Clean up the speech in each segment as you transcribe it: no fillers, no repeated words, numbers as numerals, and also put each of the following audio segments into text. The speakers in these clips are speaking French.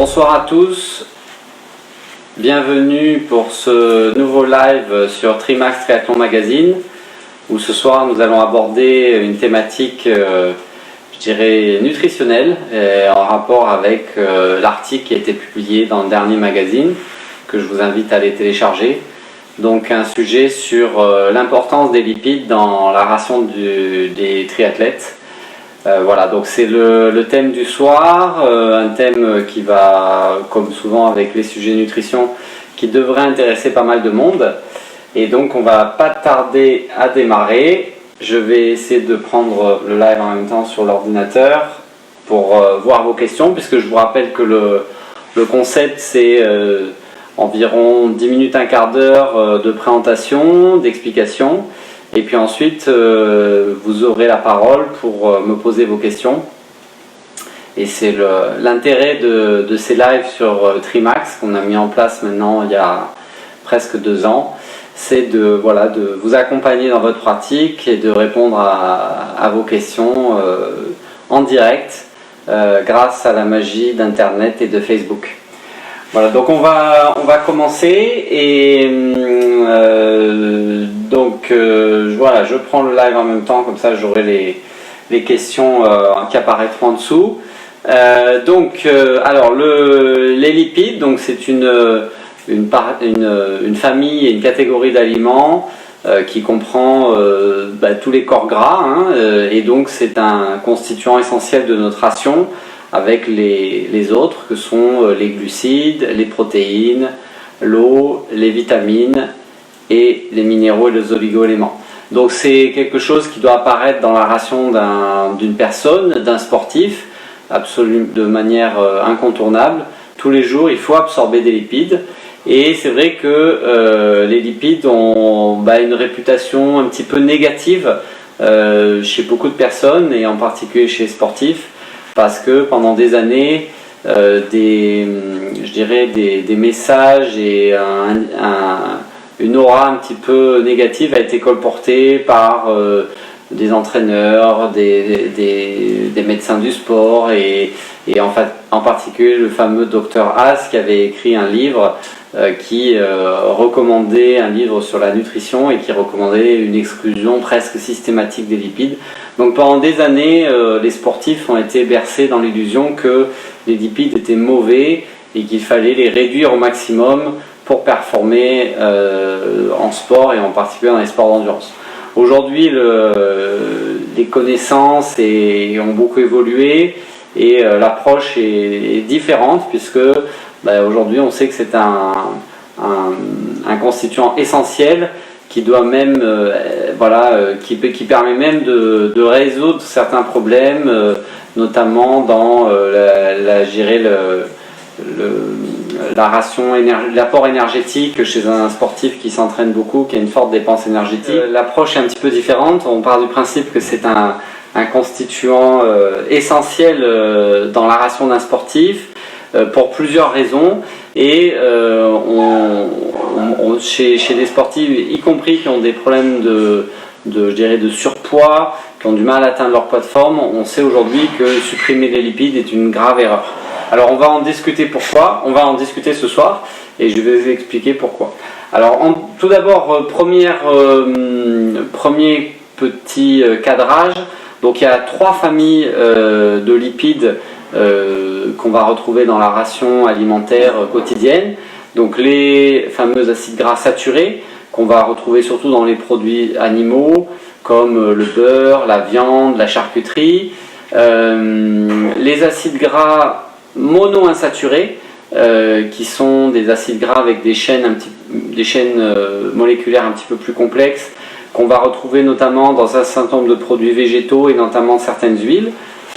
Bonsoir à tous, bienvenue pour ce nouveau live sur Trimax Triathlon Magazine où ce soir nous allons aborder une thématique, je dirais, nutritionnelle en rapport avec l'article qui a été publié dans le dernier magazine que je vous invite à aller télécharger. Donc un sujet sur l'importance des lipides dans la ration des triathlètes. Voilà, donc c'est le thème du soir, un thème qui va, comme souvent avec les sujets nutrition, qui devrait intéresser pas mal de monde. Et donc on va pas tarder à démarrer. Je vais essayer de prendre le live en même temps sur l'ordinateur pour voir vos questions, puisque je vous rappelle que le concept c'est environ 10 minutes, un quart d'heure de présentation, d'explication. Et puis ensuite, vous aurez la parole pour me poser vos questions. Et c'est l'intérêt de ces lives sur Trimax qu'on a mis en place maintenant il y a presque 2 ans. C'est de vous accompagner dans votre pratique et de répondre à vos questions en direct grâce à la magie d'Internet et de Facebook. Voilà, donc on va commencer et voilà, je prends le live en même temps, comme ça j'aurai les questions qui apparaîtront en dessous. Alors les lipides, donc c'est une famille et une catégorie d'aliments qui comprend tous les corps gras, et donc c'est un constituant essentiel de notre ration, avec les autres que sont les glucides, les protéines, l'eau, les vitamines et les minéraux et les oligo-éléments. Donc c'est quelque chose qui doit apparaître dans la ration d'une personne, d'un sportif, de manière incontournable. Tous les jours, il faut absorber des lipides. Et c'est vrai que les lipides ont une réputation un petit peu négative chez beaucoup de personnes, et en particulier chez les sportifs, parce que pendant des années, des messages et une aura un petit peu négative a été colportée par des entraîneurs, des médecins du sport, et en particulier le fameux Dr Haas qui avait écrit un livre qui recommandait un livre sur la nutrition et qui recommandait une exclusion presque systématique des lipides. Donc pendant des années, les sportifs ont été bercés dans l'illusion que les lipides étaient mauvais et qu'il fallait les réduire au maximum pour performer en sport, et en particulier dans les sports d'endurance. Aujourd'hui, les connaissances ont beaucoup évolué, et l'approche est différente, puisque aujourd'hui on sait que c'est un constituant essentiel qui doit même, qui permet même de résoudre certains problèmes, notamment dans l'apport énergétique chez un sportif qui s'entraîne beaucoup, qui a une forte dépense énergétique. L'approche est un petit peu différente. On part du principe que c'est un constituant essentiel dans la ration d'un sportif pour plusieurs raisons, et chez des sportifs, y compris qui ont des problèmes de surpoids, qui ont du mal à atteindre leur poids de forme, on sait aujourd'hui que supprimer les lipides est une grave erreur. Alors on va en discuter pourquoi, on va en discuter ce soir, et je vais vous expliquer pourquoi. Alors tout d'abord, premier petit cadrage. Donc il y a 3 familles de lipides qu'on va retrouver dans la ration alimentaire quotidienne. Donc les fameux acides gras saturés, qu'on va retrouver surtout dans les produits animaux, comme le beurre, la viande, la charcuterie. Les acides gras monoinsaturés, qui sont des acides gras avec des chaînes moléculaires un petit peu plus complexes, qu'on va retrouver notamment dans un certain nombre de produits végétaux, et notamment certaines huiles,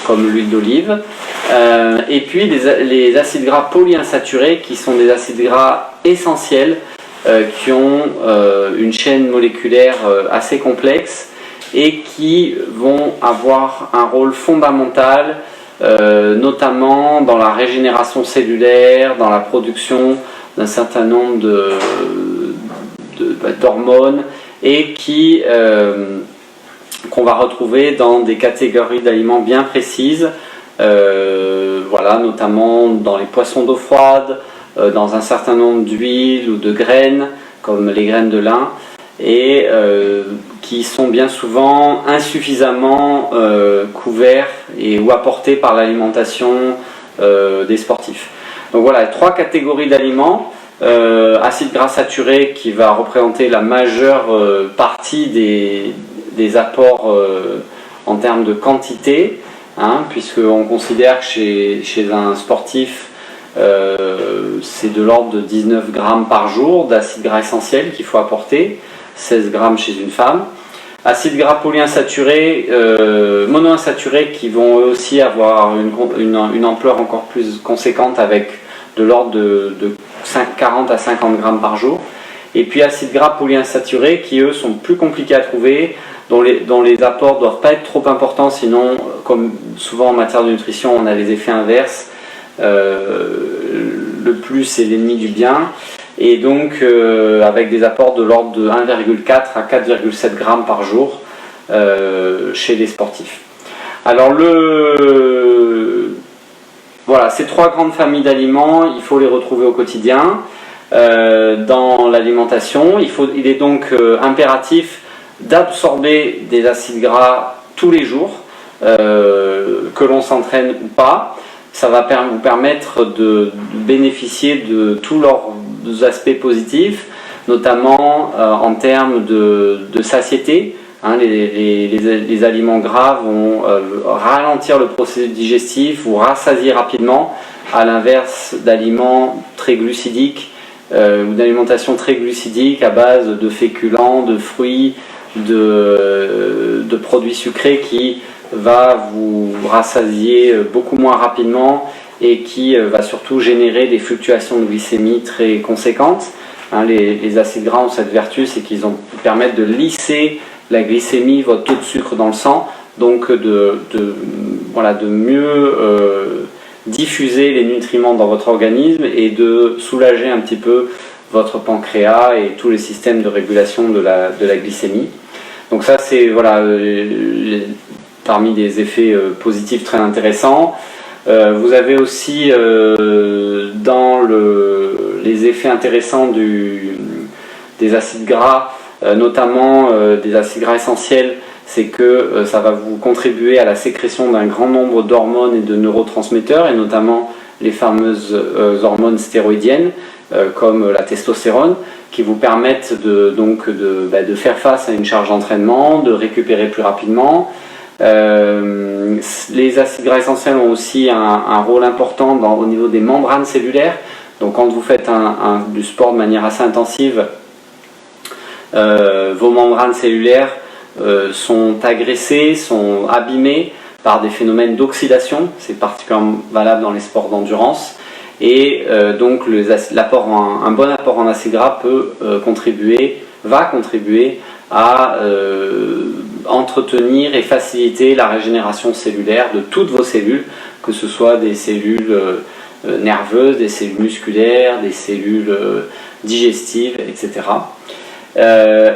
comme l'huile d'olive. Et puis les acides gras polyinsaturés, qui sont des acides gras essentiels, qui ont une chaîne moléculaire assez complexe, et qui vont avoir un rôle fondamental, notamment dans la régénération cellulaire, dans la production d'un certain nombre d'hormones, et qu'on va retrouver dans des catégories d'aliments bien précises, voilà, notamment dans les poissons d'eau froide, dans un certain nombre d'huiles ou de graines, comme les graines de lin, et qui sont bien souvent insuffisamment couverts ou apportés par l'alimentation des sportifs. Donc voilà, 3 catégories d'aliments. Acides gras saturés qui va représenter la majeure partie des apports en termes de quantité, hein, puisqu'on considère que chez un sportif, c'est de l'ordre de 19 grammes par jour d'acides gras essentiels qu'il faut apporter, 16 grammes chez une femme. Acides gras polyinsaturés, monoinsaturés qui vont eux aussi avoir une ampleur encore plus conséquente avec de l'ordre de 40 à 50 grammes par jour. Et puis acides gras polyinsaturés qui eux sont plus compliqués à trouver, dont les apports ne doivent pas être trop importants, sinon comme souvent en matière de nutrition on a les effets inverses, le plus est l'ennemi du bien, et donc avec des apports de l'ordre de 1,4 à 4,7 grammes par jour chez les sportifs. Alors voilà, ces 3 grandes familles d'aliments, il faut les retrouver au quotidien dans l'alimentation. Il est donc impératif d'absorber des acides gras tous les jours, que l'on s'entraîne ou pas. Ça va vous permettre de bénéficier de tous leurs aspects positifs, notamment en termes de satiété. Hein, les aliments gras vont ralentir le processus digestif, vous rassasier rapidement, à l'inverse d'aliments très glucidiques ou d'alimentation très glucidique à base de féculents, de fruits, de produits sucrés qui va vous rassasier beaucoup moins rapidement et qui va surtout générer des fluctuations de glycémie très conséquentes. Hein, les acides gras ont cette vertu, c'est qu'ils permettent de lisser la glycémie, votre taux de sucre dans le sang, donc de mieux diffuser les nutriments dans votre organisme et de soulager un petit peu votre pancréas et tous les systèmes de régulation de la glycémie. Donc ça c'est parmi des effets positifs très intéressants. Vous avez aussi dans les effets intéressants des acides gras, notamment des acides gras essentiels, c'est que ça va vous contribuer à la sécrétion d'un grand nombre d'hormones et de neurotransmetteurs, et notamment les fameuses hormones stéroïdiennes, comme la testostérone, qui vous permettent de faire face à une charge d'entraînement, de récupérer plus rapidement. Les acides gras essentiels ont aussi un rôle important au niveau des membranes cellulaires. Donc quand vous faites du sport de manière assez intensive, vos membranes cellulaires sont agressées, sont abîmées par des phénomènes d'oxydation. C'est particulièrement valable dans les sports d'endurance. Et donc un bon apport en acides gras va contribuer à entretenir et faciliter la régénération cellulaire de toutes vos cellules, que ce soit des cellules nerveuses, des cellules musculaires, des cellules digestives, etc.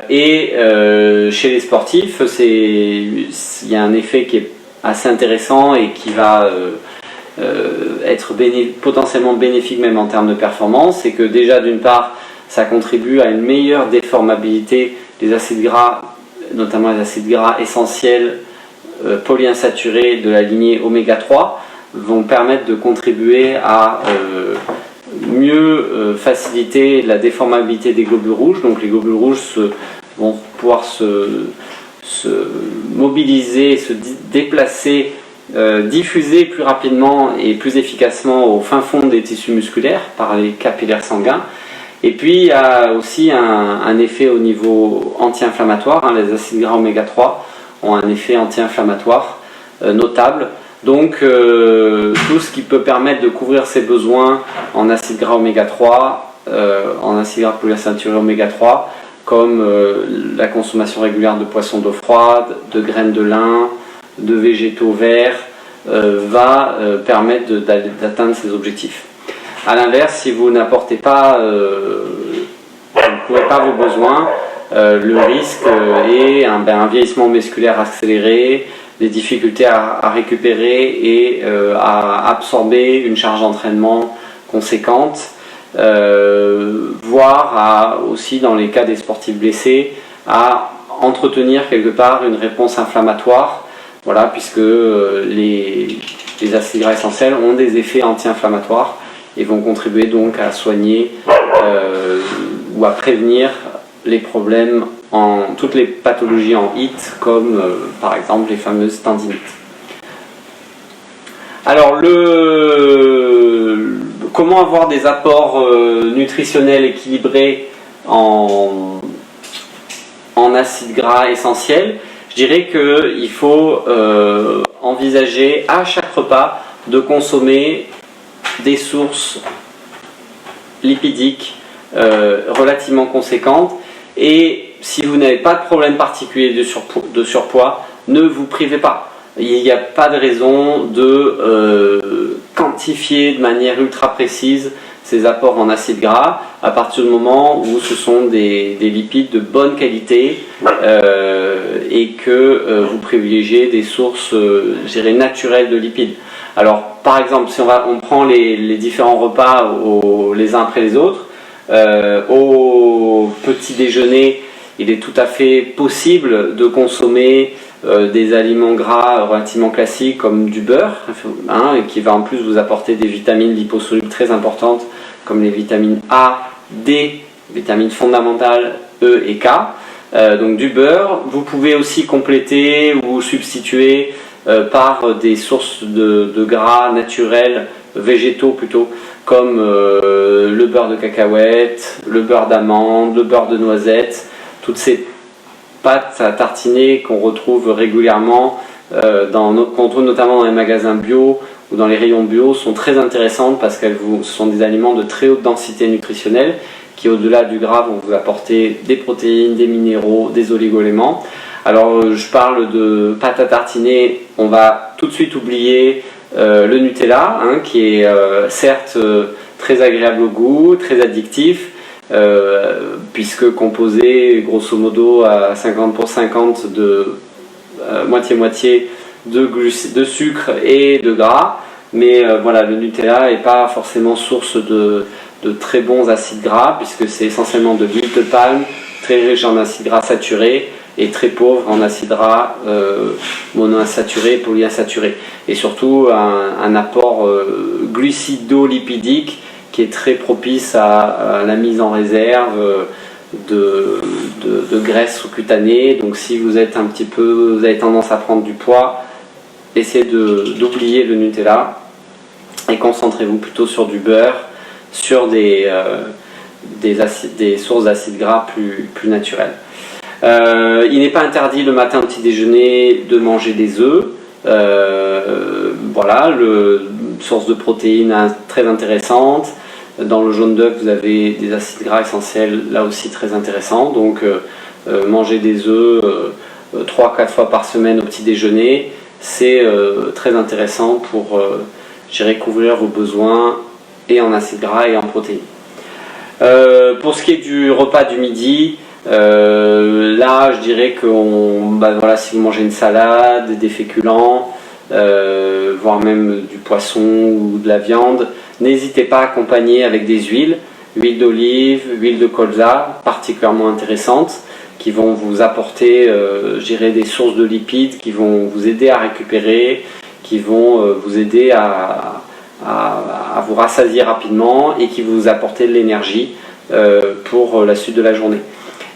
Chez les sportifs, il y a un effet qui est assez intéressant et qui va être potentiellement bénéfique même en termes de performance. C'est que déjà d'une part ça contribue à une meilleure déformabilité des acides gras, notamment les acides gras essentiels polyinsaturés de la lignée oméga 3 vont permettre de contribuer à mieux faciliter la déformabilité des globules rouges. Donc les globules rouges vont pouvoir se mobiliser, se déplacer, diffuser plus rapidement et plus efficacement au fin fond des tissus musculaires par les capillaires sanguins. Et puis il y a aussi un effet au niveau anti-inflammatoire. Hein, les acides gras oméga 3 ont un effet anti-inflammatoire notable. Donc tout ce qui peut permettre de couvrir ses besoins en acides gras oméga 3, en acides gras polyinsaturés oméga 3, comme la consommation régulière de poissons d'eau froide, de graines de lin, de végétaux verts, va permettre d'atteindre ces objectifs. A l'inverse, si vous n'apportez pas, vous ne couvrez pas vos besoins, le risque est un vieillissement musculaire accéléré, des difficultés à récupérer et à absorber une charge d'entraînement conséquente, voire aussi dans les cas des sportifs blessés, à entretenir quelque part une réponse inflammatoire, voilà, puisque les acides gras essentiels ont des effets anti-inflammatoires et vont contribuer donc à soigner ou à prévenir les problèmes toutes les pathologies en HIIT, comme par exemple les fameuses tendinites. Alors comment avoir des apports nutritionnels équilibrés en acides gras essentiels? Je dirais qu'il faut envisager à chaque repas de consommer des sources lipidiques relativement conséquentes, et si vous n'avez pas de problème particulier de surpoids, ne vous privez pas. Il n'y a pas de raison de quantifier de manière ultra précise ces apports en acides gras à partir du moment où ce sont des lipides de bonne qualité et que vous privilégiez des sources je dirais, naturelles de lipides. Alors par exemple, si on prend les différents repas les uns après les autres, au petit déjeuner, il est tout à fait possible de consommer des aliments gras relativement classiques comme du beurre, hein, qui va en plus vous apporter des vitamines liposolubles très importantes comme les vitamines A, D, vitamines fondamentales E et K. Donc du beurre, vous pouvez aussi compléter ou substituer par des sources de gras naturels, végétaux plutôt, comme le beurre de cacahuète, le beurre d'amande, le beurre de noisette, toutes ces pâtes à tartiner qu'on retrouve régulièrement, qu'on trouve notamment dans les magasins bio ou dans les rayons bio, sont très intéressantes parce qu'elles sont des aliments de très haute densité nutritionnelle qui, au-delà du gras, vont vous apporter des protéines, des minéraux, des oligo-éléments. Alors je parle de pâte à tartiner, on va tout de suite oublier le Nutella, hein, qui est certes très agréable au goût, très addictif, puisque composé grosso modo à 50 pour 50 de moitié-moitié de sucre et de gras, mais voilà, le Nutella n'est pas forcément source de très bons acides gras, puisque c'est essentiellement de l'huile de palme, très riche en acides gras saturés et très pauvre en acides gras monoinsaturés, polyinsaturés, et surtout un apport glucido-lipidique qui est très propice à la mise en réserve de graisse sous-cutanée. Donc si vous êtes vous avez tendance à prendre du poids, essayez d'oublier le Nutella et concentrez-vous plutôt sur du beurre, sur des sources d'acides gras plus naturelles. Il n'est pas interdit le matin au petit déjeuner de manger des œufs. Voilà, source de protéines très intéressante. Dans le jaune d'œuf, vous avez des acides gras essentiels, là aussi très intéressants. Donc manger des œufs 3-4 fois par semaine au petit déjeuner, c'est très intéressant pour couvrir vos besoins et en acides gras et en protéines. Pour ce qui est du repas du midi, là je dirais que voilà, si vous mangez une salade, des féculents, voire même du poisson ou de la viande, n'hésitez pas à accompagner avec des huiles d'olive, huile de colza, particulièrement intéressantes, qui vont vous apporter des sources de lipides qui vont vous aider à récupérer, qui vont vous aider à vous rassasier rapidement et qui vous apporter de l'énergie pour la suite de la journée.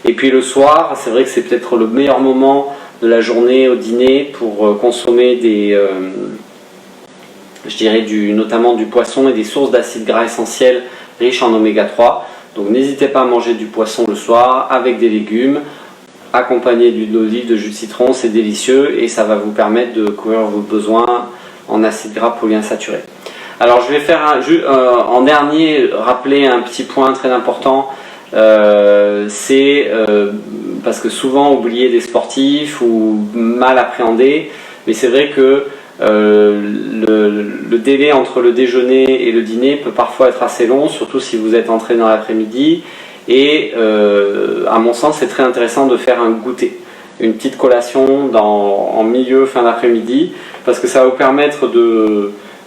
Et puis le soir, c'est vrai que c'est peut-être le meilleur moment de la journée au dîner pour consommer notamment du poisson et des sources d'acides gras essentiels riches en oméga 3. Donc n'hésitez pas à manger du poisson le soir avec des légumes, accompagné d'huile d'olive, de jus de citron, c'est délicieux et ça va vous permettre de couvrir vos besoins en acides gras polyinsaturés. Alors je vais faire en dernier rappeler un petit point très important, c'est parce que souvent oublié des sportifs ou mal appréhendé, mais c'est vrai que le délai entre le déjeuner et le dîner peut parfois être assez long, surtout si vous êtes entraîné dans l'après-midi, et à mon sens c'est très intéressant de faire un goûter. une petite collation en milieu, fin d'après-midi, parce que ça va vous permettre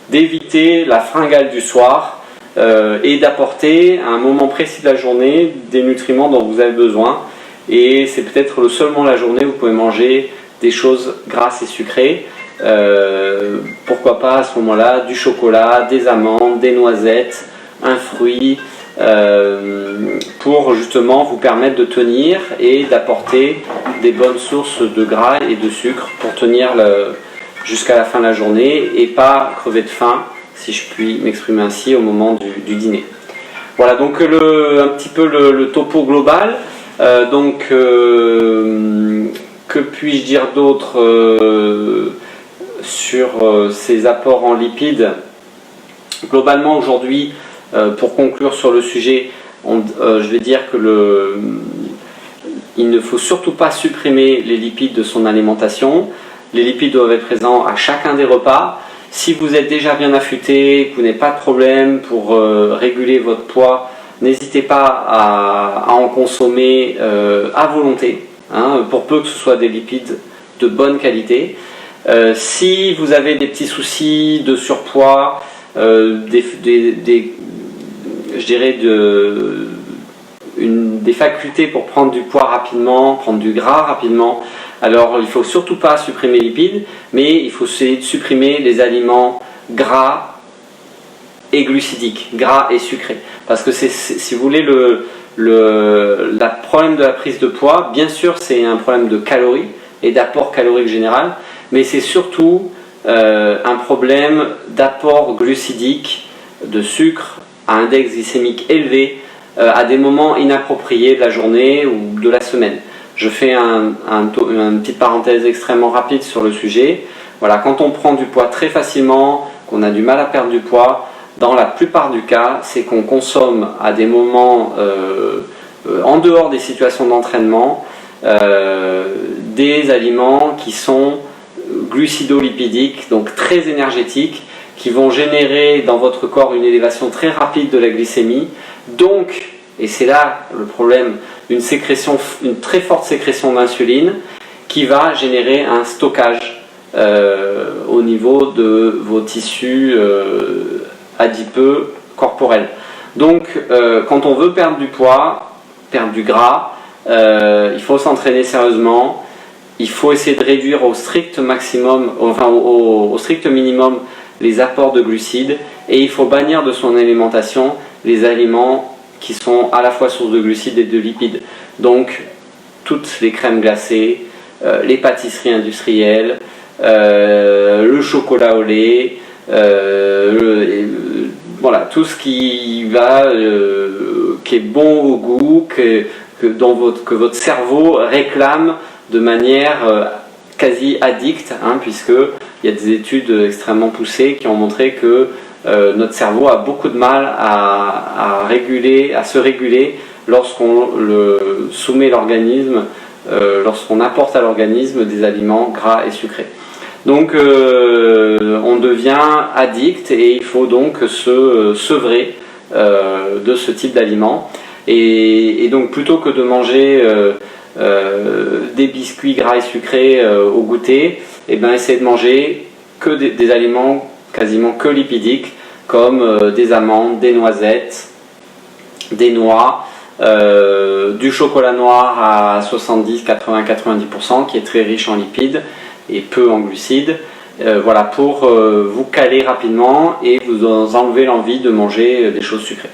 d'éviter la fringale du soir et d'apporter à un moment précis de la journée des nutriments dont vous avez besoin. Et c'est peut-être le seul moment de la journée où vous pouvez manger des choses grasses et sucrées. Pourquoi pas à ce moment-là du chocolat, des amandes, des noisettes, un fruit, pour justement vous permettre de tenir et d'apporter des bonnes sources de gras et de sucre pour tenir jusqu'à la fin de la journée et pas crever de faim, si je puis m'exprimer ainsi, au moment du dîner. Voilà donc un petit peu le topo global. Que puis-je dire d'autre sur ces apports en lipides? Globalement aujourd'hui, pour conclure sur le sujet, je vais dire que il ne faut surtout pas supprimer les lipides de son alimentation. Les lipides doivent être présents à chacun des repas. Si vous êtes déjà bien affûté, que vous n'avez pas de problème pour réguler votre poids, n'hésitez pas à en consommer à volonté, hein, pour peu que ce soit des lipides de bonne qualité. Si vous avez des petits soucis de surpoids, des facultés pour prendre du poids rapidement, prendre du gras rapidement, alors il ne faut surtout pas supprimer les lipides, mais il faut essayer de supprimer les aliments gras et glucidiques, gras et sucrés. Parce que si vous voulez, le problème de la prise de poids, bien sûr c'est un problème de calories et d'apport calorique général, mais c'est surtout un problème d'apport glucidique, de sucre à index glycémique élevé à des moments inappropriés de la journée ou de la semaine. Je fais une petite parenthèse extrêmement rapide sur le sujet. Voilà, quand on prend du poids très facilement, qu'on a du mal à perdre du poids, dans la plupart du cas, c'est qu'on consomme à des moments en dehors des situations d'entraînement des aliments qui sont glucidolipidiques, donc très énergétiques, qui vont générer dans votre corps une élévation très rapide de la glycémie. Donc, et c'est là le problème, une très forte sécrétion d'insuline qui va générer un stockage au niveau de vos tissus adipeux corporels. Donc, quand on veut perdre du poids, perdre du gras, il faut s'entraîner sérieusement. Il faut essayer de réduire au strict maximum, enfin au strict minimum, les apports de glucides, et il faut bannir de son alimentation les aliments qui sont à la fois source de glucides et de lipides. Donc toutes les crèmes glacées, les pâtisseries industrielles, le chocolat au lait, voilà, tout ce qui est bon au goût, que votre cerveau réclame de manière quasi addicte, hein, puisqu'il y a des études extrêmement poussées qui ont montré que notre cerveau a beaucoup de mal à se réguler lorsqu'on soumet l'organisme, lorsqu'on apporte à l'organisme des aliments gras et sucrés. Donc on devient addict et il faut donc se sevrer de ce type d'aliments. Et donc plutôt que de manger des biscuits gras et sucrés au goûter, et bien essayez de manger que des aliments quasiment que lipidiques, comme des amandes, des noisettes, des noix, du chocolat noir à 70, 80, 90% qui est très riche en lipides et peu en glucides. Voilà, pour vous caler rapidement et vous enlever l'envie de manger des choses sucrées.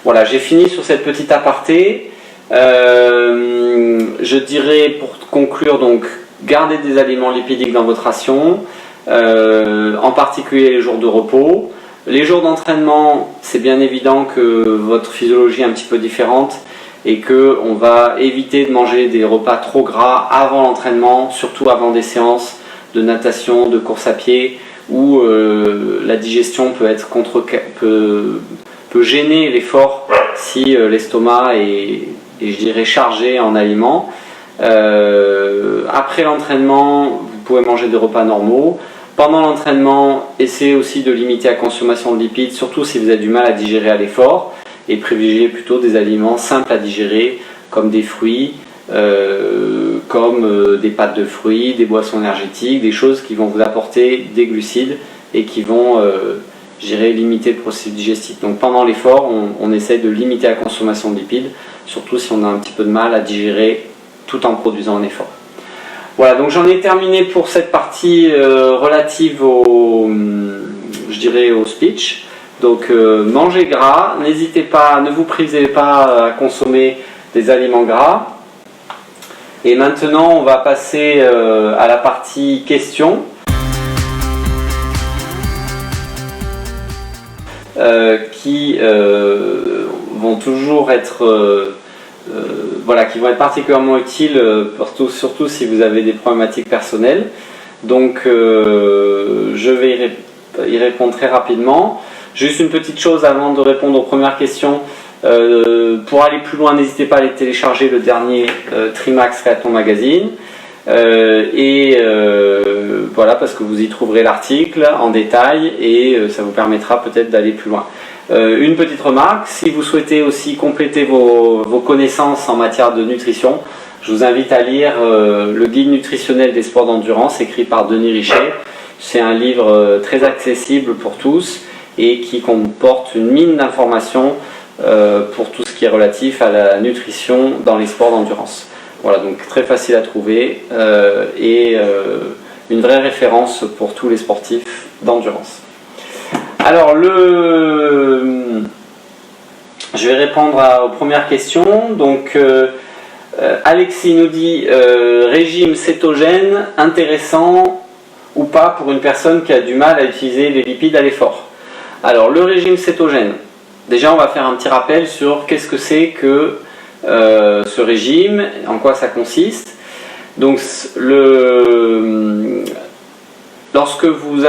Voilà, j'ai fini sur cette petite aparté. Je dirais pour conclure, donc, gardez des aliments lipidiques dans votre ration, en particulier les jours de repos. Les jours d'entraînement, c'est bien évident que votre physiologie est un petit peu différente et qu'on va éviter de manger des repas trop gras avant l'entraînement, surtout avant des séances de natation, de course à pied, où la digestion peut gêner l'effort si l'estomac est, je dirais, chargé en aliments. Après l'entraînement, vous pouvez manger des repas normaux. Pendant l'entraînement, essayez aussi de limiter la consommation de lipides, surtout si vous avez du mal à digérer à l'effort, et privilégiez plutôt des aliments simples à digérer, comme des fruits, comme des pâtes de fruits, des boissons énergétiques, des choses qui vont vous apporter des glucides et qui vont limiter le processus digestif. Donc pendant l'effort, on essaie de limiter la consommation de lipides, surtout si on a un petit peu de mal à digérer tout en produisant un effort. Voilà, donc j'en ai terminé pour cette partie relative au speech. Donc mangez gras, n'hésitez pas, ne vous privez pas à consommer des aliments gras. Et maintenant on va passer à la partie questions. Qui vont toujours être qui vont être particulièrement utiles, surtout si vous avez des problématiques personnelles. Donc je vais y répondre très rapidement. Juste une petite chose avant de répondre aux premières questions. Pour aller plus loin, n'hésitez pas à aller télécharger le dernier Trimax Triathlon Magazine. Voilà, parce que vous y trouverez l'article en détail et ça vous permettra peut-être d'aller plus loin. Une petite remarque, si vous souhaitez aussi compléter vos connaissances en matière de nutrition, je vous invite à lire le guide nutritionnel des sports d'endurance écrit par Denis Richet. C'est un livre très accessible pour tous et qui comporte une mine d'informations pour tout ce qui est relatif à la nutrition dans les sports d'endurance. Voilà, donc très facile à trouver et une vraie référence pour tous les sportifs d'endurance. Alors, je vais répondre aux premières questions. Donc, Alexis nous dit régime cétogène intéressant ou pas pour une personne qui a du mal à utiliser les lipides à l'effort. Alors, le régime cétogène, déjà on va faire un petit rappel sur qu'est-ce que c'est que ce régime, en quoi ça consiste. Donc lorsque vous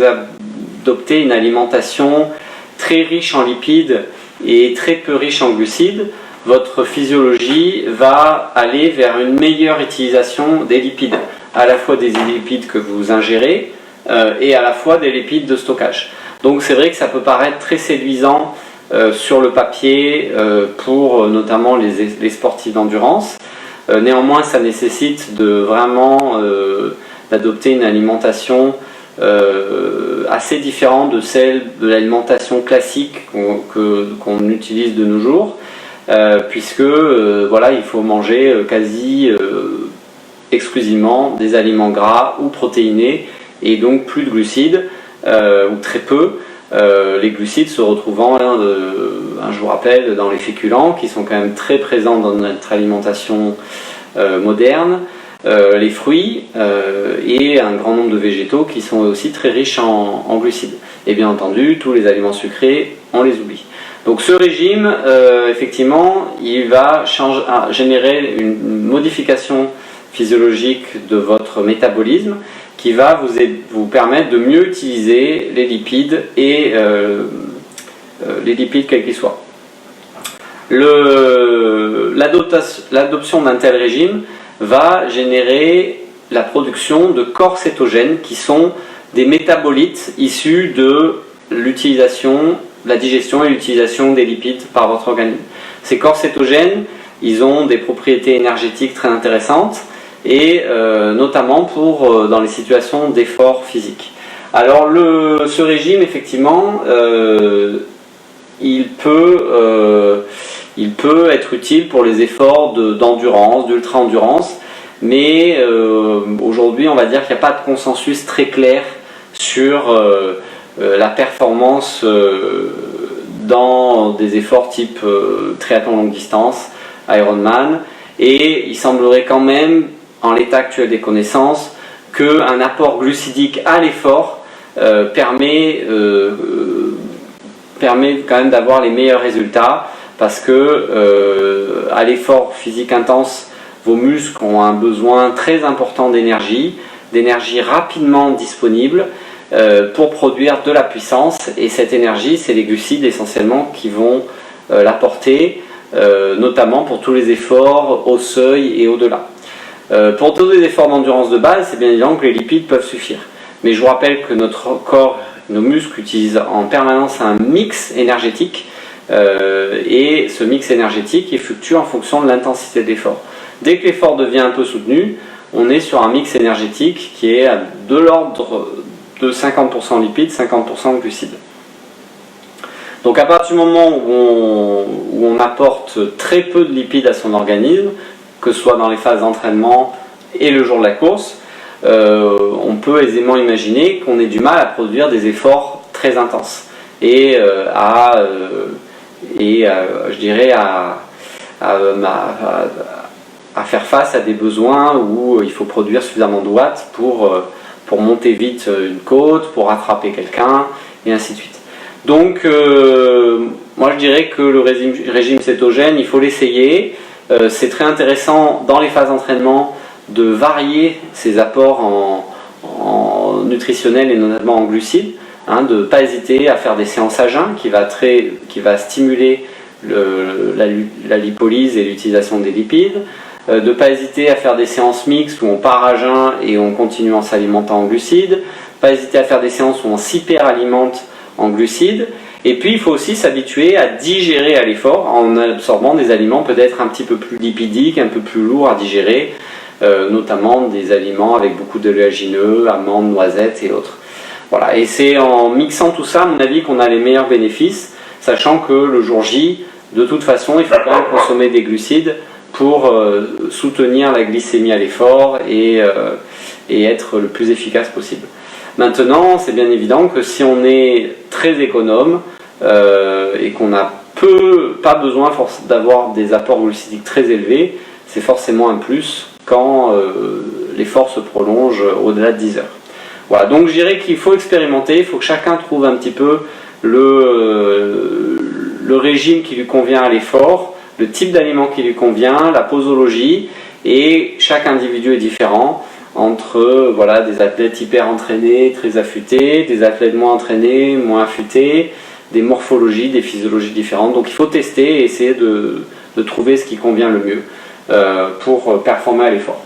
adoptez une alimentation très riche en lipides et très peu riche en glucides, votre physiologie va aller vers une meilleure utilisation des lipides, à la fois des lipides que vous ingérez et à la fois des lipides de stockage. Donc c'est vrai que ça peut paraître très séduisant sur le papier pour notamment les sportifs d'endurance. Néanmoins, ça nécessite d'adopter une alimentation assez différente de celle de l'alimentation classique qu'on utilise de nos jours, puisque il faut manger quasi exclusivement des aliments gras ou protéinés et donc plus de glucides ou très peu. Les glucides se retrouvant, je vous rappelle, dans les féculents qui sont quand même très présents dans notre alimentation moderne, les fruits et un grand nombre de végétaux qui sont aussi très riches en glucides. Et bien entendu, tous les aliments sucrés, on les oublie. Donc ce régime, effectivement, il va générer une modification physiologique de votre métabolisme qui va vous permettre de mieux utiliser les lipides et les lipides quels qu'ils soient. L'adoption d'un tel régime va générer la production de corps cétogènes qui sont des métabolites issus de l'utilisation, la digestion et l'utilisation des lipides par votre organisme. Ces corps cétogènes, ils ont des propriétés énergétiques très intéressantes et notamment dans les situations d'effort physique. Alors ce régime, effectivement, il peut être utile pour les efforts d'endurance, d'ultra-endurance, mais aujourd'hui on va dire qu'il n'y a pas de consensus très clair sur la performance dans des efforts type triathlon longue distance, Ironman, et il semblerait quand même, en l'état actuel des connaissances, qu'un apport glucidique à l'effort permet quand même d'avoir les meilleurs résultats, parce que à l'effort physique intense, vos muscles ont un besoin très important d'énergie rapidement disponible pour produire de la puissance, et cette énergie, c'est les glucides essentiellement qui vont l'apporter, notamment pour tous les efforts au seuil et au-delà. Pour tous les efforts d'endurance de base, c'est bien évident que les lipides peuvent suffire. Mais je vous rappelle que notre corps, nos muscles utilisent en permanence un mix énergétique, et ce mix énergétique il fluctue en fonction de l'intensité de l'effort. Dès que l'effort devient un peu soutenu, on est sur un mix énergétique qui est de l'ordre de 50% lipides, 50% glucides. Donc à partir du moment où on apporte très peu de lipides à son organisme, que ce soit dans les phases d'entraînement et le jour de la course, on peut aisément imaginer qu'on ait du mal à produire des efforts très intenses et je dirais à faire face à des besoins où il faut produire suffisamment de watts pour monter vite une côte, pour rattraper quelqu'un, et ainsi de suite. Donc, moi je dirais que le régime cétogène, il faut l'essayer. C'est très intéressant dans les phases d'entraînement de varier ses apports en nutritionnels et notamment en glucides, de ne pas hésiter à faire des séances à jeun qui va stimuler la lipolyse et l'utilisation des lipides, de ne pas hésiter à faire des séances mixtes où on part à jeun et on continue en s'alimentant en glucides, pas hésiter à faire des séances où on s'hyperalimente en glucides, et puis il faut aussi s'habituer à digérer à l'effort en absorbant des aliments peut-être un petit peu plus lipidiques, un peu plus lourds à digérer, notamment des aliments avec beaucoup d'oléagineux, amandes, noisettes et autres. Voilà, et c'est en mixant tout ça, à mon avis, qu'on a les meilleurs bénéfices, sachant que le jour J, de toute façon, il faut quand même consommer des glucides pour soutenir la glycémie à l'effort et être le plus efficace possible. Maintenant, c'est bien évident que si on est très économe et qu'on n'a pas besoin d'avoir des apports glucidiques très élevés, c'est forcément un plus quand l'effort se prolonge au-delà de 10 heures. Voilà, donc je dirais qu'il faut expérimenter, il faut que chacun trouve un petit peu le régime qui lui convient à l'effort, le type d'aliment qui lui convient, la posologie, et chaque individu est différent entre des athlètes hyper entraînés, très affûtés, des athlètes moins entraînés, moins affûtés, des morphologies, des physiologies différentes. Donc il faut tester et essayer de trouver ce qui convient le mieux pour performer à l'effort.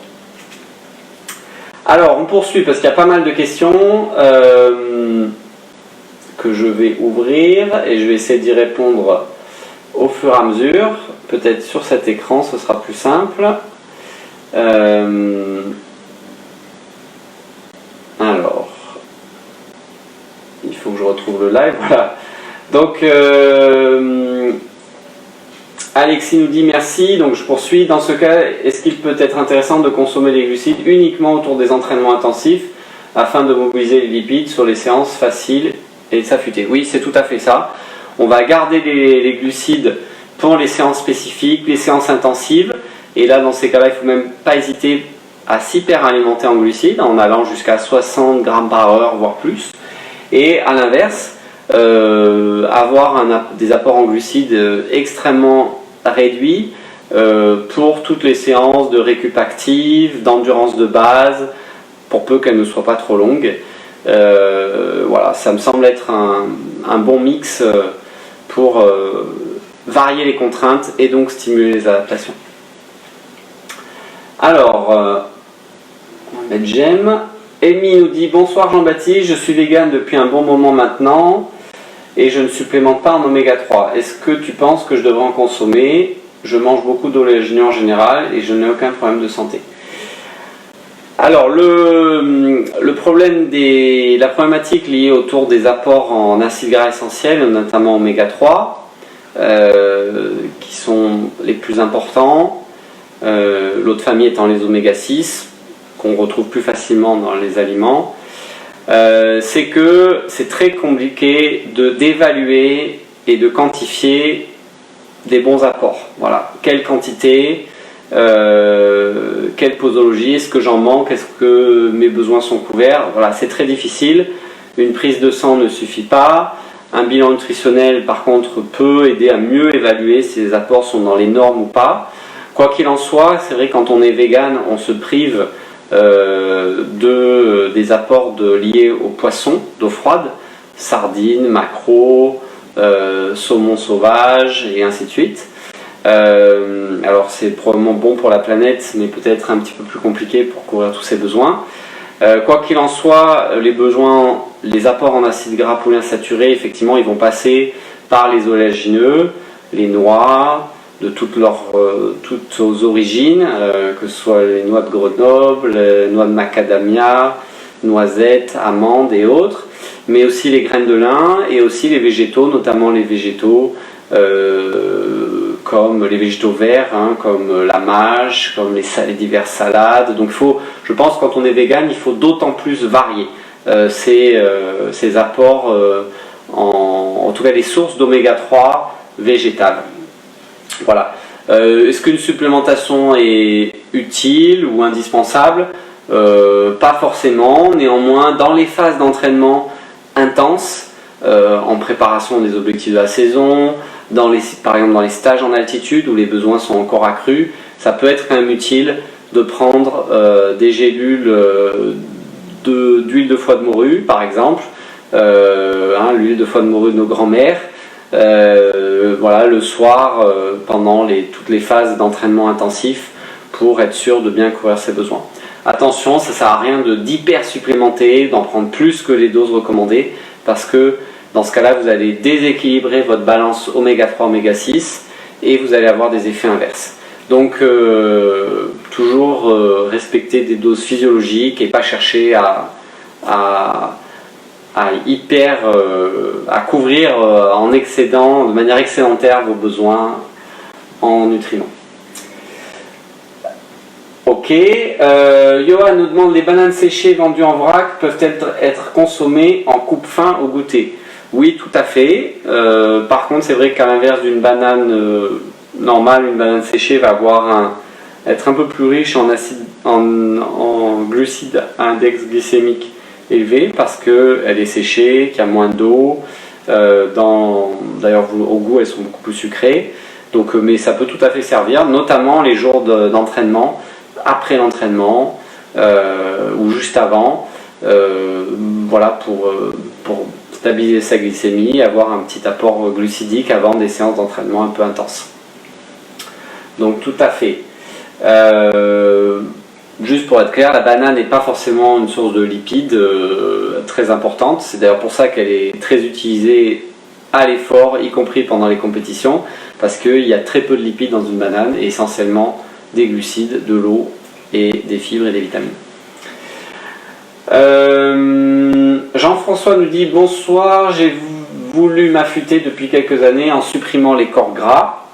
Alors on poursuit parce qu'il y a pas mal de questions que je vais ouvrir et je vais essayer d'y répondre au fur et à mesure. Peut-être sur cet écran ce sera plus simple. Alors, il faut que je retrouve le live, voilà. Donc, Alexis nous dit merci, donc je poursuis. Dans ce cas, est-ce qu'il peut être intéressant de consommer des glucides uniquement autour des entraînements intensifs afin de mobiliser les lipides sur les séances faciles et de s'affûter? Oui, c'est tout à fait ça. On va garder les glucides pour les séances spécifiques, les séances intensives, et là, dans ces cas-là, il ne faut même pas hésiter à s'hyper-alimenter en glucides en allant jusqu'à 60 grammes par heure, voire plus. Et à l'inverse, avoir des apports en glucides extrêmement réduits pour toutes les séances de récup active, d'endurance de base, pour peu qu'elles ne soient pas trop longues. Voilà, ça me semble être un bon mix pour varier les contraintes et donc stimuler les adaptations. Alors, on va mettre j'aime. Amy nous dit bonsoir Jean-Baptiste, je suis vegan depuis un bon moment maintenant et je ne supplémente pas en oméga 3. Est-ce que tu penses que je devrais en consommer? Je mange beaucoup d'oléagineux en général et je n'ai aucun problème de santé. Alors, la problématique liée autour des apports en acides gras essentiels, notamment oméga 3, qui sont les plus importants, l'autre famille étant les oméga 6, qu'on retrouve plus facilement dans les aliments, c'est que c'est très compliqué d'évaluer et de quantifier des bons apports. Voilà, quelle quantité, quelle posologie, est-ce que j'en manque, est-ce que mes besoins sont couverts? Voilà, c'est très difficile. Une prise de sang ne suffit pas. Un bilan nutritionnel, par contre, peut aider à mieux évaluer si les apports sont dans les normes ou pas. Quoi qu'il en soit, c'est vrai que quand on est vegan, on se prive des apports liés aux poissons d'eau froide, sardines, maquereaux, saumon sauvage et ainsi de suite. Alors c'est probablement bon pour la planète, mais peut-être un petit peu plus compliqué pour couvrir tous ces besoins. Quoi qu'il en soit, les apports en acides gras polyinsaturés, effectivement, ils vont passer par les oléagineux, les noix, toutes aux origines, que ce soit les noix de Grenoble, les noix de macadamia, noisettes, amandes et autres, mais aussi les graines de lin et aussi les végétaux, notamment les végétaux comme les végétaux verts, comme la mâche, comme les diverses salades. Donc je pense que quand on est vegan, il faut d'autant plus varier ces apports, en tout cas les sources d'oméga 3 végétales. Voilà. Est-ce qu'une supplémentation est utile ou indispensable? Pas forcément. Néanmoins, dans les phases d'entraînement intenses, en préparation des objectifs de la saison, par exemple dans les stages en altitude où les besoins sont encore accrus, ça peut être quand même utile de prendre des gélules d'huile de foie de morue, par exemple, l'huile de foie de morue de nos grands-mères, voilà, le soir pendant toutes les phases d'entraînement intensif pour être sûr de bien couvrir ses besoins. Attention, ça ne sert à rien d'hyper supplémenter, d'en prendre plus que les doses recommandées, parce que dans ce cas-là, vous allez déséquilibrer votre balance oméga 3, oméga 6 et vous allez avoir des effets inverses. Donc toujours respecter des doses physiologiques et pas chercher à couvrir en excédent, de manière excédentaire, vos besoins en nutriments. Ok, Johan nous demande: les bananes séchées vendues en vrac peuvent-elles être consommées en coupe-fin au goûter? Oui, tout à fait. Par contre, c'est vrai qu'à l'inverse d'une banane normale, une banane séchée va être un peu plus riche en glucides à index glycémique élevé, parce qu'elle est séchée, qu'il y a moins d'eau. D'ailleurs, au goût, elles sont beaucoup plus sucrées. Donc, mais ça peut tout à fait servir, notamment les jours d'entraînement, après l'entraînement ou juste avant, voilà, pour stabiliser sa glycémie, avoir un petit apport glucidique avant des séances d'entraînement un peu intenses. Donc tout à fait. Juste pour être clair, la banane n'est pas forcément une source de lipides très importante. C'est d'ailleurs pour ça qu'elle est très utilisée à l'effort, y compris pendant les compétitions, parce qu'il y a très peu de lipides dans une banane, et essentiellement des glucides, de l'eau et des fibres et des vitamines. Jean-François nous dit: bonsoir, j'ai voulu m'affûter depuis quelques années en supprimant les corps gras.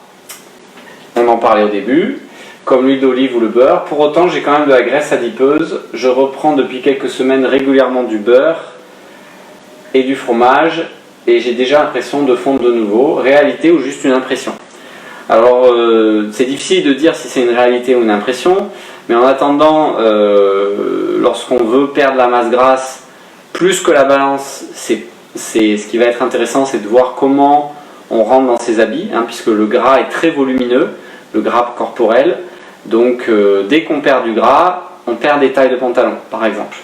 On en parlait au début, comme l'huile d'olive ou le beurre. Pour autant, j'ai quand même de la graisse adipeuse. Je reprends depuis quelques semaines régulièrement du beurre et du fromage, et j'ai déjà l'impression de fondre de nouveau. Réalité ou juste une impression? Alors, c'est difficile de dire si c'est une réalité ou une impression, mais en attendant, lorsqu'on veut perdre la masse grasse, plus que la balance, ce qui va être intéressant, c'est de voir comment on rentre dans ses habits, puisque le gras est très volumineux, le gras corporel. Donc, dès qu'on perd du gras, on perd des tailles de pantalon, par exemple.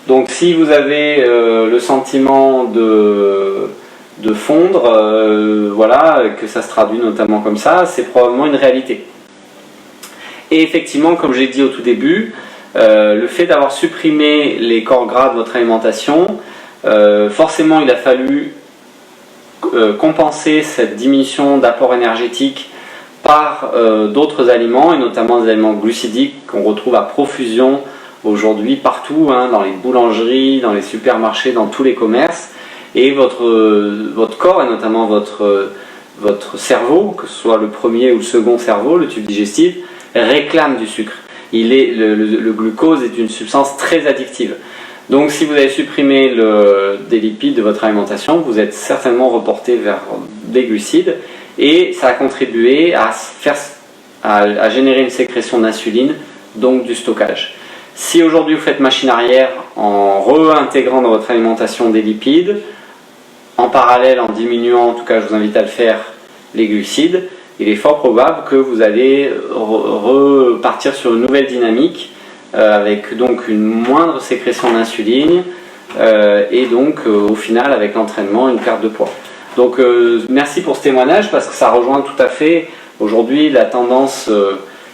Donc, si vous avez le sentiment de fondre, voilà, que ça se traduit notamment comme ça, c'est probablement une réalité. Et effectivement, comme j'ai dit au tout début, le fait d'avoir supprimé les corps gras de votre alimentation, forcément il a fallu compenser cette diminution d'apport énergétique par d'autres aliments, et notamment des aliments glucidiques qu'on retrouve à profusion aujourd'hui partout, dans les boulangeries, dans les supermarchés, dans tous les commerces. Et votre corps, et notamment votre cerveau, que ce soit le premier ou le second cerveau, le tube digestif, réclame du sucre. Le glucose est une substance très addictive. Donc si vous avez supprimé des lipides de votre alimentation, vous êtes certainement reporté vers des glucides, et ça a contribué à générer une sécrétion d'insuline, donc du stockage. Si aujourd'hui vous faites machine arrière en réintégrant dans votre alimentation des lipides, en parallèle, en diminuant, en tout cas je vous invite à le faire, les glucides, il est fort probable que vous allez repartir sur une nouvelle dynamique avec donc une moindre sécrétion d'insuline et donc au final avec l'entraînement une perte de poids. Donc merci pour ce témoignage, parce que ça rejoint tout à fait aujourd'hui la tendance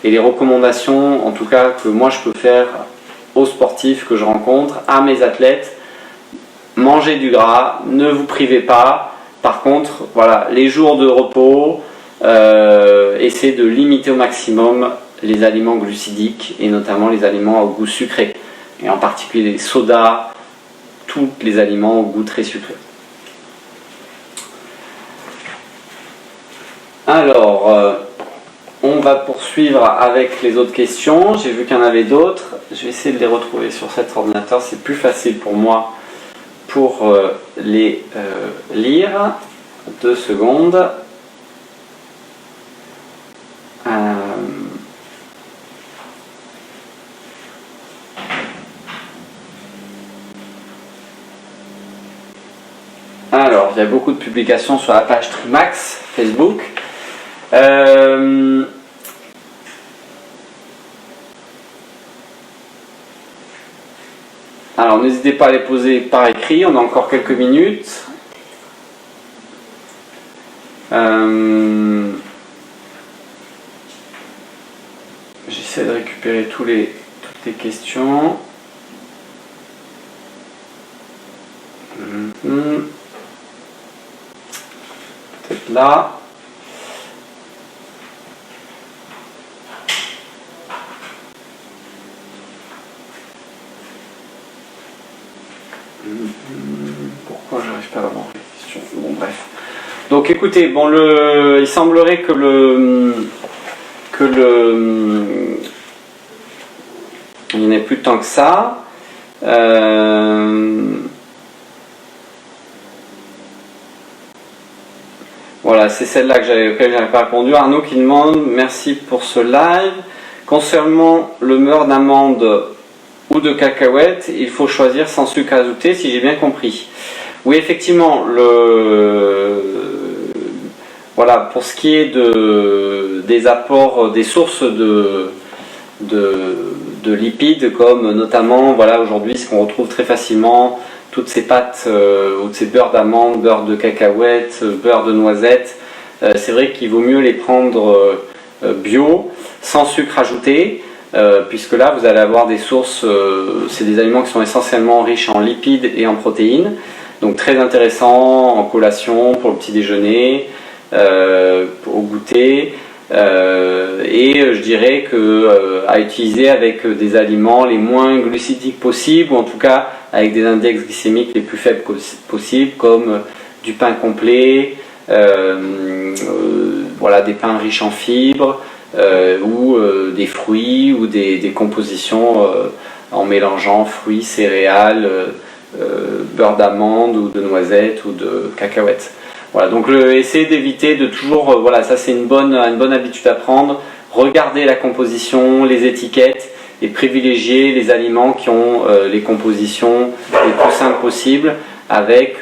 et les recommandations, en tout cas que moi je peux faire aux sportifs que je rencontre, à mes athlètes. Mangez du gras, ne vous privez pas. Par contre, voilà, les jours de repos, essayer de limiter au maximum les aliments glucidiques et notamment les aliments au goût sucré, et en particulier les sodas, tous les aliments au goût très sucré. Alors, on va poursuivre avec les autres questions. J'ai vu qu'il y en avait d'autres. Je vais essayer de les retrouver sur cet ordinateur. C'est plus facile pour moi pour les lire. 2 secondes. Alors, il y a beaucoup de publications sur la page Trimax Facebook. Alors, n'hésitez pas à les poser par écrit, on a encore quelques minutes. J'essaie de récupérer toutes les questions. Peut-être là. Pourquoi j'arrive pas à avoir les questions? Bon, bref. Donc écoutez, bon, il semblerait que il n'y en ait plus de temps que ça. Voilà, c'est celle-là auquel je n'avais pas répondu. Arnaud qui demande: merci pour ce live. Concernant le beurre d'amande ou de cacahuètes, il faut choisir sans sucre ajouté, si j'ai bien compris. Oui, effectivement, voilà, pour ce qui est des apports, des sources de lipides, comme notamment, voilà, aujourd'hui, ce qu'on retrouve très facilement, toutes ces pâtes, ou ces beurres d'amande, beurre de cacahuètes, beurre de noisettes, c'est vrai qu'il vaut mieux les prendre bio, sans sucre ajouté, puisque là vous allez avoir des sources, c'est des aliments qui sont essentiellement riches en lipides et en protéines, donc très intéressant en collation, pour le petit déjeuner, au goûter, et je dirais que à utiliser avec des aliments les moins glucidiques possibles, ou en tout cas avec des index glycémiques les plus faibles possibles, comme du pain complet, voilà, des pains riches en fibres, ou des fruits, ou des compositions en mélangeant fruits, céréales, beurre d'amande ou de noisettes ou de cacahuètes. Voilà, donc essayez d'éviter de toujours, voilà, ça c'est une bonne habitude à prendre. Regardez la composition, les étiquettes, et privilégier les aliments qui ont les compositions les plus simples possibles, avec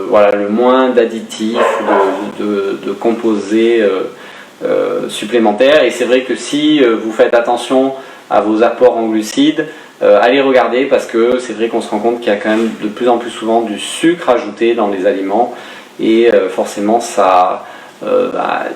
voilà, le moins d'additifs, de composés supplémentaires. Et c'est vrai que si vous faites attention à vos apports en glucides, allez regarder, parce que c'est vrai qu'on se rend compte qu'il y a quand même de plus en plus souvent du sucre ajouté dans les aliments, et forcément ça,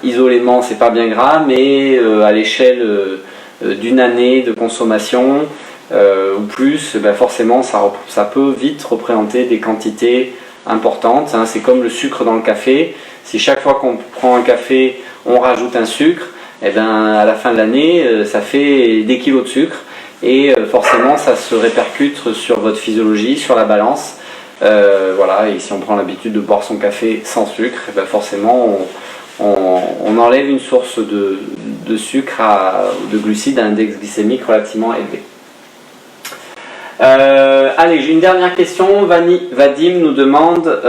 isolément c'est pas bien grave, mais à l'échelle d'une année de consommation ou plus, forcément ça peut vite représenter des quantités importantes, hein. C'est comme le sucre dans le café. Si chaque fois qu'on prend un café on rajoute un sucre, et à la fin de l'année ça fait des kilos de sucre, et forcément ça se répercute sur votre physiologie, sur la balance. Voilà, et si on prend l'habitude de boire son café sans sucre, forcément on enlève une source de sucre, de glucides à index glycémique relativement élevé. Allez, j'ai une dernière question. Vadim nous demande: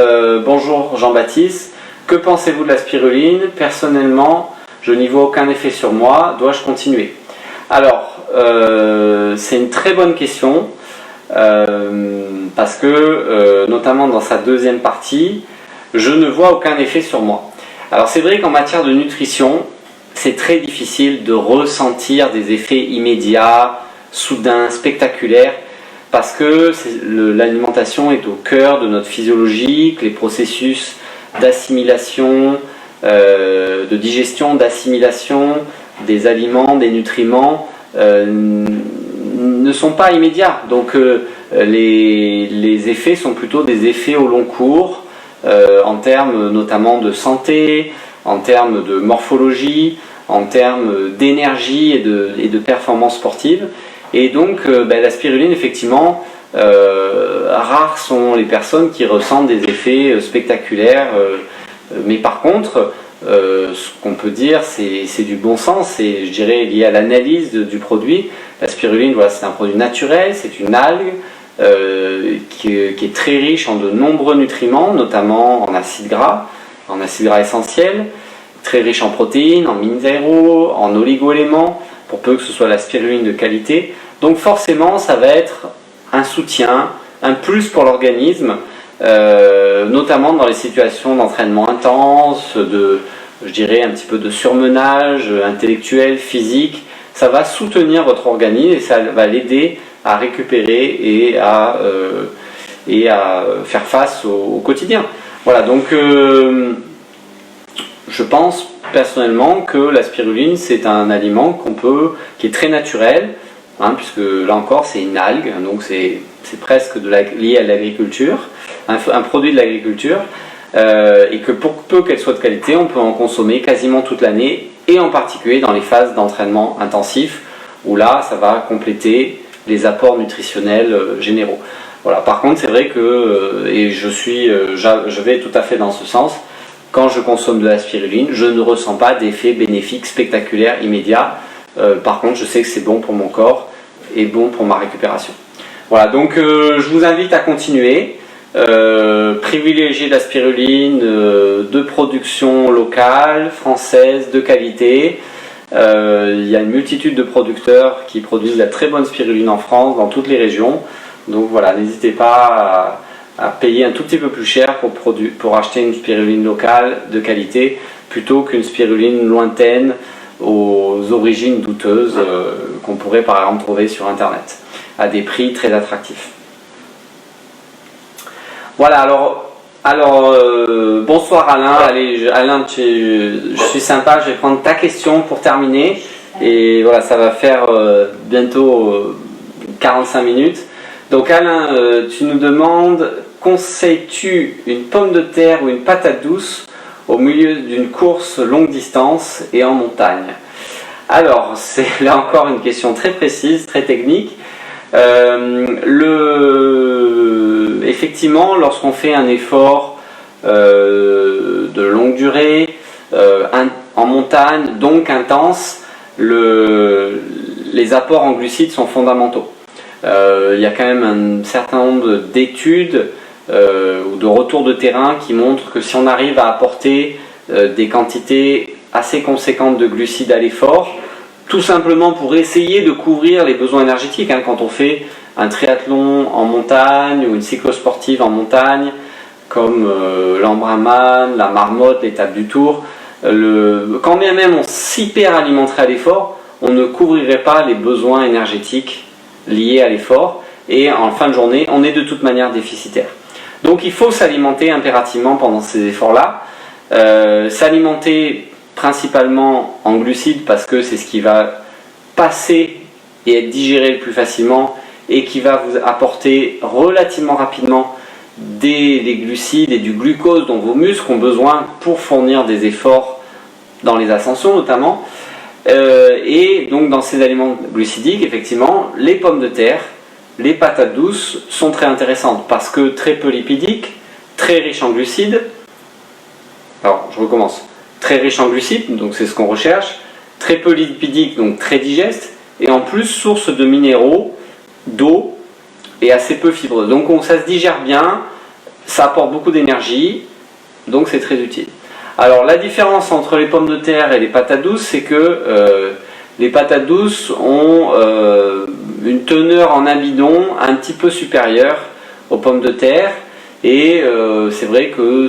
bonjour Jean-Baptiste, que pensez-vous de la spiruline? Personnellement, je n'y vois aucun effet sur moi, dois-je continuer? Alors, c'est une très bonne question, parce que, notamment dans sa deuxième partie, je ne vois aucun effet sur moi. Alors c'est vrai qu'en matière de nutrition, c'est très difficile de ressentir des effets immédiats, soudains, spectaculaires, parce que l'alimentation est au cœur de notre physiologie, que les processus d'assimilation, de digestion, d'assimilation des aliments, des nutriments, ne sont pas immédiats. Donc les effets sont plutôt des effets au long cours, en termes notamment de santé, en termes de morphologie, en termes d'énergie et de performance sportive. Et donc la spiruline, effectivement, rares sont les personnes qui ressentent des effets spectaculaires, mais par contre, ce qu'on peut dire, c'est du bon sens, et je dirais lié à l'analyse du produit. La spiruline, voilà, c'est un produit naturel, c'est une algue qui est très riche en de nombreux nutriments, notamment en acides gras essentiels, très riche en protéines, en minéraux, en oligo-éléments, pour peu que ce soit la spiruline de qualité. Donc forcément, ça va être un soutien, un plus pour l'organisme, notamment dans les situations d'entraînement intense, je dirais un petit peu de surmenage intellectuel, physique. Ça va soutenir votre organisme et ça va l'aider à récupérer et à faire face au quotidien. Voilà, donc je pense personnellement que la spiruline, c'est un aliment qui est très naturel, puisque là encore c'est une algue, donc c'est presque lié à l'agriculture, un produit de l'agriculture, et que pour peu qu'elle soit de qualité, on peut en consommer quasiment toute l'année, et en particulier dans les phases d'entraînement intensif, où là ça va compléter les apports nutritionnels généraux. Voilà. Par contre, c'est vrai que, et je vais tout à fait dans ce sens, quand je consomme de la spiruline, je ne ressens pas d'effet bénéfique spectaculaire immédiat. Par contre, je sais que c'est bon pour mon corps et bon pour ma récupération. Voilà, donc je vous invite à continuer. Privilégier la spiruline de production locale, française, de qualité. Il y a une multitude de producteurs qui produisent de la très bonne spiruline en France, dans toutes les régions. Donc voilà, n'hésitez pas à payer un tout petit peu plus cher pour acheter une spiruline locale de qualité, plutôt qu'une spiruline lointaine aux origines douteuses qu'on pourrait par exemple trouver sur internet, à des prix très attractifs. Voilà, alors bonsoir Alain. Allez, Alain, je suis sympa, je vais prendre ta question pour terminer. Et voilà, ça va faire bientôt 45 minutes. Donc Alain, tu nous demandes, conseilles-tu une pomme de terre ou une patate douce au milieu d'une course longue distance et en montagne? Alors, c'est là encore une question très précise, très technique. Effectivement, lorsqu'on fait un effort de longue durée, en montagne, donc intense, les apports en glucides sont fondamentaux. Il y a quand même un certain nombre d'études ou de retours de terrain qui montrent que si on arrive à apporter des quantités assez conséquentes de glucides à l'effort, tout simplement pour essayer de couvrir les besoins énergétiques, quand on fait un triathlon en montagne ou une cyclosportive en montagne, comme l'Ambraman, la Marmotte, l'étape du Tour, quand bien même on s'hyper-alimenterait à l'effort, on ne couvrirait pas les besoins énergétiques liés à l'effort, et en fin de journée, on est de toute manière déficitaire. Donc il faut s'alimenter impérativement pendant ces efforts-là, s'alimenter principalement en glucides parce que c'est ce qui va passer et être digéré le plus facilement et qui va vous apporter relativement rapidement des glucides et du glucose dont vos muscles ont besoin pour fournir des efforts dans les ascensions notamment. Et donc dans ces aliments glucidiques, effectivement, les pommes de terre, les patates douces sont très intéressantes parce que très peu lipidiques, très riches en glucides. Alors je recommence. Très riches en glucides, donc c'est ce qu'on recherche, très peu lipidiques, donc très digestes, et en plus source de minéraux, d'eau et assez peu fibreux. Donc ça se digère bien, ça apporte beaucoup d'énergie, donc c'est très utile. Alors la différence entre les pommes de terre et les patates douces, c'est que les patates douces ont une teneur en amidon un petit peu supérieure aux pommes de terre. Et c'est vrai que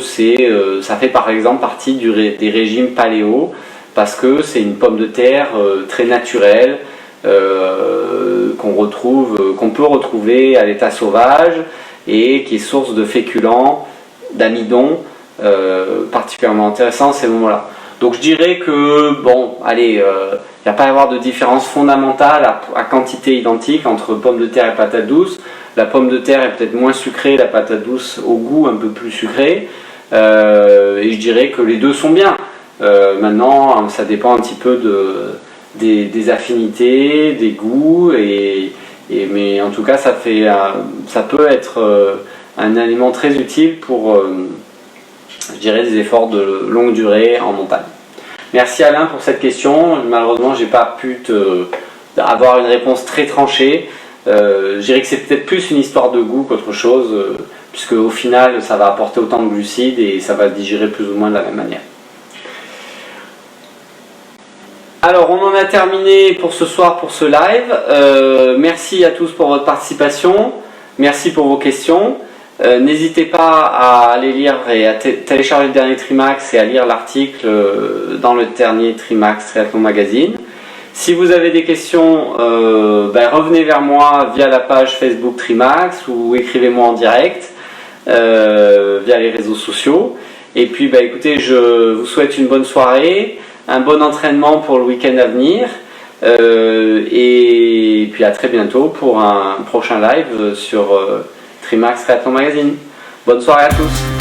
ça fait par exemple partie des régimes paléo, parce que c'est une pomme de terre très naturelle, qu'on peut retrouver à l'état sauvage, et qui est source de féculents, d'amidon, particulièrement intéressant à ces moments-là. Donc je dirais que, bon, allez, il n'y a pas à avoir de différence fondamentale à quantité identique entre pommes de terre et patates douces. La pomme de terre est peut-être moins sucrée, la patate douce au goût un peu plus sucré. Et je dirais que les deux sont bien. Maintenant, ça dépend un petit peu des affinités, des goûts, mais en tout cas, ça peut être un aliment très utile pour, je dirais, des efforts de longue durée en montagne. Merci Alain pour cette question. Malheureusement, j'ai pas pu avoir une réponse très tranchée. Je dirais que c'est peut-être plus une histoire de goût qu'autre chose, puisque au final, ça va apporter autant de glucides et ça va digérer plus ou moins de la même manière. Alors, on en a terminé pour ce soir, pour ce live. Merci à tous pour votre participation. Merci pour vos questions. N'hésitez pas à aller lire et à télécharger le dernier Trimax et à lire l'article dans le dernier Trimax Triathlon Magazine. Si vous avez des questions, revenez vers moi via la page Facebook Trimax ou écrivez-moi en direct via les réseaux sociaux. Et puis écoutez, je vous souhaite une bonne soirée, un bon entraînement pour le week-end à venir et puis à très bientôt pour un prochain live sur Trimax Triathlon Magazine. Bonne soirée à tous.